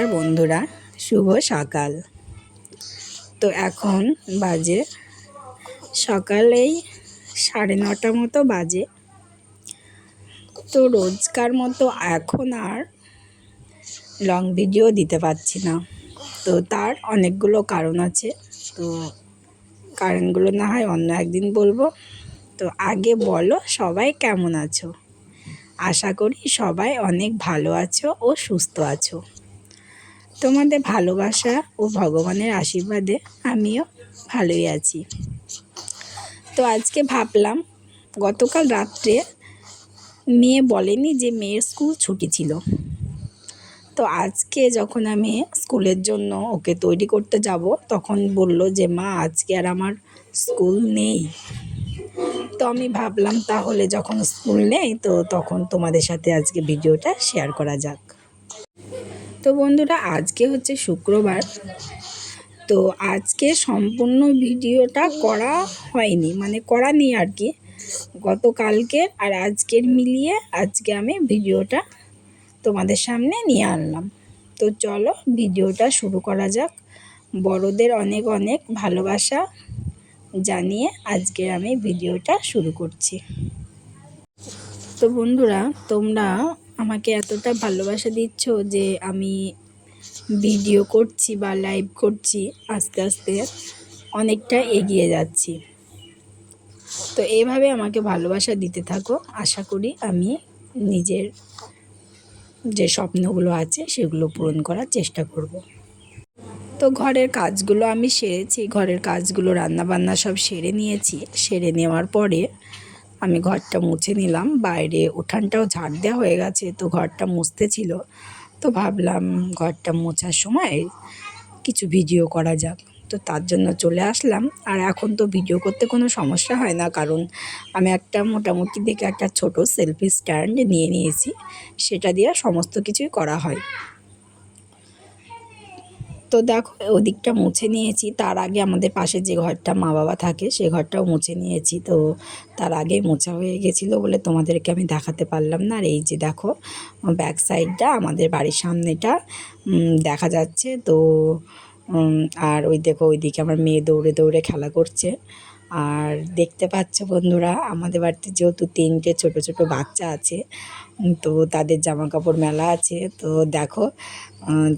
নমস্কার বন্ধুরা, শুভ সকাল। তো এখন বাজে সকালেই 9:30 মতো বাজে। তো রোজকার মতো এখন আর লং ভিডিও দিতে পারছি না। তো তার অনেকগুলো কারণ আছে, তো কারণগুলো না হয় অন্য একদিন বলবো। তো আগে বলো, সবাই কেমন আছো? আশা করি সবাই অনেক ভালো আছো ও সুস্থ আছো। তোমাদের ভালোবাসা ও ভগবানের আশীর্বাদে আমিও ভালোই আছি। তো আজকে ভাবলাম, গতকাল রাত্রে মেয়ে বলেনি যে মেয়ের স্কুল ছুটি ছিল। তো আজকে যখন আমি স্কুলের জন্য ওকে তৈরি করতে যাব, তখন বলল যে মা আজকে আর আমার স্কুল নেই। তো আমি ভাবলাম তাহলে যখন স্কুল নেই তো তখন তোমাদের সাথে আজকে ভিডিওটা শেয়ার করা যাক। তো বন্ধুরা, আজকে হচ্ছে শুক্রবার। তো আজকে সম্পূর্ণ ভিডিওটা করা হয়নি, মানে করা নেই আর কি। গতকালকের আর আজকের মিলিয়ে আজকে আমি ভিডিওটা তোমাদের সামনে নিয়ে আনলাম। তো চলো ভিডিওটা শুরু করা যাক। বড়দের অনেক অনেক ভালোবাসা জানিয়ে আজকে আমি ভিডিওটা শুরু করছি। তো বন্ধুরা, তোমরা আমাকে এতটা ভালোবাসা দিচ্ছ যে আমি ভিডিও করছি বা লাইভ করছি, আস্তে আস্তে অনেকটা এগিয়ে যাচ্ছি। তো এইভাবে আমাকে ভালোবাসা দিতে থাকো। আশা করি আমি নিজের যে স্বপ্নগুলো আছে সেগুলো পূরণ করার চেষ্টা করব। তো ঘরের কাজগুলো আমি সেরেছি, ঘরের কাজগুলো রান্নাবান্না সব সেরে নিয়েছি। সেরে নেওয়ার পরে আমি ঘরটা মুছে নিলাম। বাইরে উঠানটাও ঝাড় দেওয়া হয়ে গেছে, তো ঘরটা মুছতে ছিল। তো ভাবলাম ঘরটা মোছার সময় কিছু ভিডিও করা যাক, তো তার জন্য চলে আসলাম। আর এখন তো ভিডিও করতে কোনো সমস্যা হয় না, কারণ আমি একটা মোটামুটি দেখে একটা ছোট সেলফি স্ট্যান্ড নিয়ে নিয়েছি, সেটা দিয়ে সমস্ত কিছুই করা হয়। তো দেখো ওদিকটা মুছে নিয়েছি, তার আগে আমাদের পাশে যে ঘরটা মা বাবা থাকে সে ঘরটাও মুছে নিয়েছি। তো তার আগে মোছা হয়ে গেছিলো বলে তোমাদেরকে আমি দেখাতে পারলাম না। আর এই যে দেখো ব্যাক সাইডটা আমাদের বাড়ির সামনেটা দেখা যাচ্ছে। তো আর ওই দেখো ওইদিকে আমার মেয়ে দৌড়ে দৌড়ে খেলা করছে। আর দেখতে পাচ্ছ বন্ধুরা, আমাদের বাড়িতে যেহেতু 3টে ছোট ছোট বাচ্চা আছে, তো তাদের জামা কাপড় মেলা আছে। তো দেখো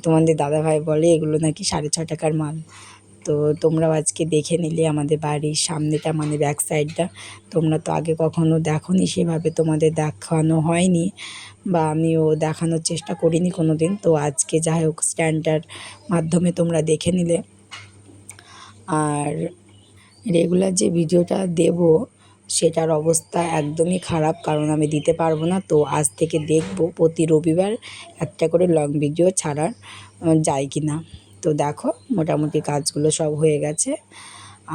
তোমাদের দাদাভাই বলে এগুলো নাকি 6.5 টাকার মাল। তো তোমরাও আজকে দেখে নিলে আমাদের বাড়ির সামনেটা, মানে ব্যাক সাইডটা। তোমরা তো আগে কখনো দেখোনি, সেভাবে তোমাদের দেখানো হয়নি বা আমিও দেখানোর চেষ্টা করিনি কোনো দিন। তো আজকে যাই হোক স্ট্যান্ডটার মাধ্যমে তোমরা দেখে নিলে। আর রেগুলার যে ভিডিওটা দেব সেটার অবস্থা একদমই খারাপ, কারণ আমি দিতে পারবো না। তো আজ থেকে দেখব প্রতি রবিবার একটা করে লং ভিডিও ছাড়ার যায় কি না। তো দেখো মোটামুটি কাজগুলো সব হয়ে গেছে।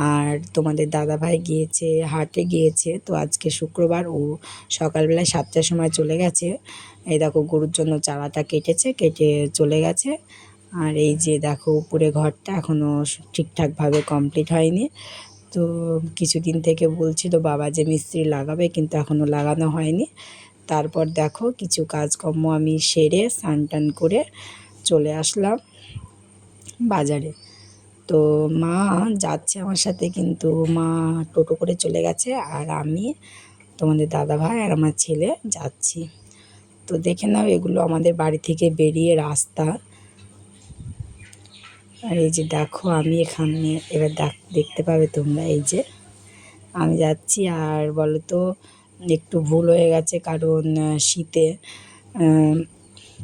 আর তোমাদের দাদাভাই গিয়েছে, হাটে গিয়েছে। তো আজকে শুক্রবার, ও সকালবেলায় 7টার সময় চলে গেছে। এই দেখো গরুর জন্য চারাটা কেটেছে, কেটে চলে গেছে। আর এই যে দেখো উপরে ঘরটা এখনও ঠিকঠাকভাবে কমপ্লিট হয়নি। তো কিছুদিন থেকে বলছিল বাবা যে মিস্ত্রি লাগাবে, কিন্তু এখনও লাগানো হয়নি। তারপর দেখো কিছু কাজকর্ম আমি সেরে স্নান টান করে চলে আসলাম বাজারে। তো মা যাচ্ছে আমার সাথে, কিন্তু মা টোটো করে চলে গেছে, আর আমি, তোমাদের দাদাভাই আর আমার ছেলে যাচ্ছি। তো দেখে নাও এগুলো আমাদের বাড়ি থেকে বেরিয়ে রাস্তা। আর এই যে দেখো আমি এখানে এবার দেখতে পাবে তোমরা, এই যে আমি যাচ্ছি। আর বলো তো একটু ভুল হয়ে গেছে, কারণ শীতে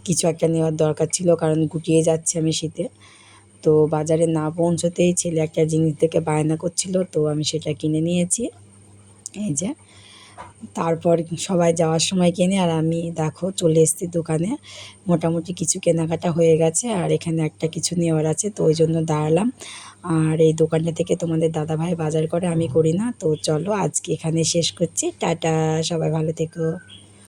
কিছু একটা নেওয়ার দরকার ছিল, কারণ গুটিয়ে যাচ্ছে আমি শীতে। তো বাজারে না পৌঁছতেই ছেলে একটা জিনিস দেখে বায়না করছিল, তো আমি সেটা কিনে নিয়েছি। এই যে তারপর সবাই যাওয়ার সময় কেনে, আর আমি দেখো চলে এসেছি দোকানে। মোটামুটি কিছু কেনাকাটা হয়ে গেছে, আর এখানে একটা কিছু নেওয়ার আছে, তো ওই জন্য দাঁড়ালাম। আর এই দোকানটা থেকে তোমাদের দাদাভাই বাজার করে, আমি করি না। তো চলো আজকে এখানে শেষ করছি, টাটা, সবাই ভালো থেকো।